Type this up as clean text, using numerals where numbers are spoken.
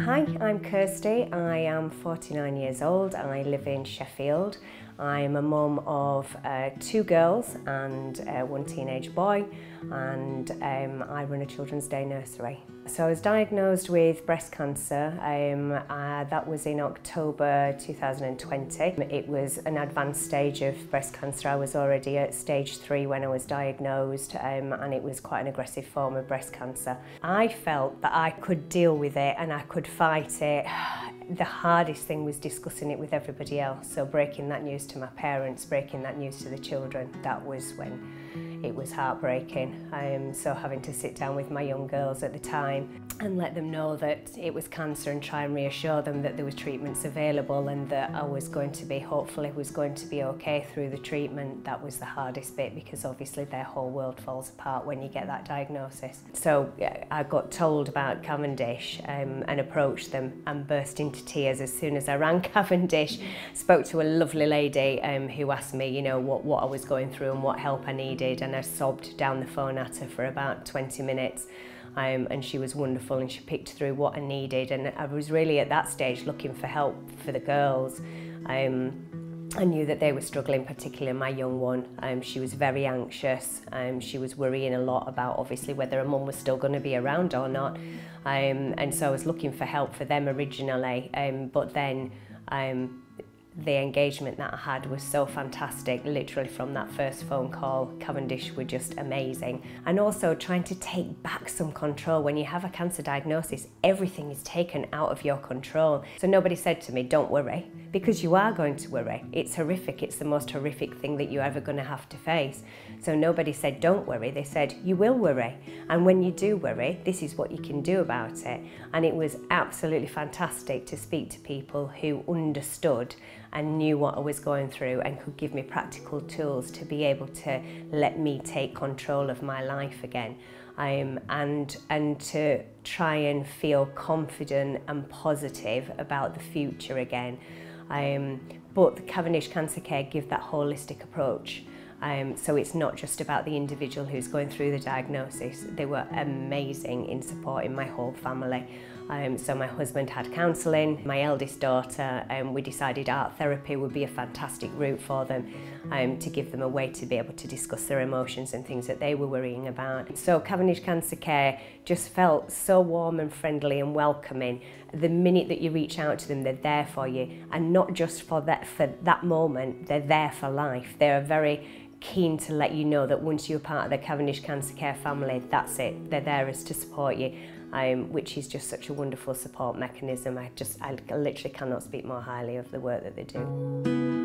Hi, I'm Kirsty. I am 49 years old. I live in Sheffield. I'm a mum of 2 girls and one teenage boy, and I run a children's day nursery. So I was diagnosed with breast cancer. That was in October 2020. It was an advanced stage of breast cancer. I was already at stage 3 when I was diagnosed, and it was quite an aggressive form of breast cancer. I felt that I could deal with it and I could fight it. The hardest thing was discussing it with everybody else. So breaking that news to my parents, breaking that news to the children, that was when it was heartbreaking. So having to sit down with my young girls at the time and let them know that it was cancer and try and reassure them that there was treatments available and that I was going to be, hopefully was going to be okay through the treatment, that was the hardest bit, because obviously their whole world falls apart when you get that diagnosis. So I got told about Cavendish and approached them and burst into tears as soon as I rang Cavendish. Spoke to a lovely lady who asked me, you know, what I was going through and what help I needed, and I sobbed down the phone at her for about 20 minutes. And she was wonderful, and she picked through what I needed, and I was really at that stage looking for help for the girls. I knew that they were struggling, particularly my young one. She was very anxious. She was worrying a lot about obviously whether her mum was still going to be around or not. And so I was looking for help for them originally, but then the engagement that I had was so fantastic. Literally from that first phone call, Cavendish were just amazing. And also trying to take back some control. When you have a cancer diagnosis, everything is taken out of your control. So nobody said to me, don't worry, because you are going to worry. It's horrific. It's the most horrific thing that you're ever going to have to face. So nobody said, don't worry. They said, you will worry. And when you do worry, this is what you can do about it. And it was absolutely fantastic to speak to people who understood and knew what I was going through and could give me practical tools to be able to let me take control of my life again, and to try and feel confident and positive about the future again. But the Cavendish Cancer Care give that holistic approach. So it's not just about the individual who's going through the diagnosis. They were amazing in supporting my whole family. So my husband had counselling, my eldest daughter, we decided art therapy would be a fantastic route for them, to give them a way to be able to discuss their emotions and things that they were worrying about. So Cavendish Cancer Care just felt so warm and friendly and welcoming. The minute that you reach out to them, they're there for you, and not just for that moment, they're there for life. They're very keen to let you know that once you're part of the Cavendish Cancer Care family, that's it. They're there as to support you, which is just such a wonderful support mechanism. I literally cannot speak more highly of the work that they do.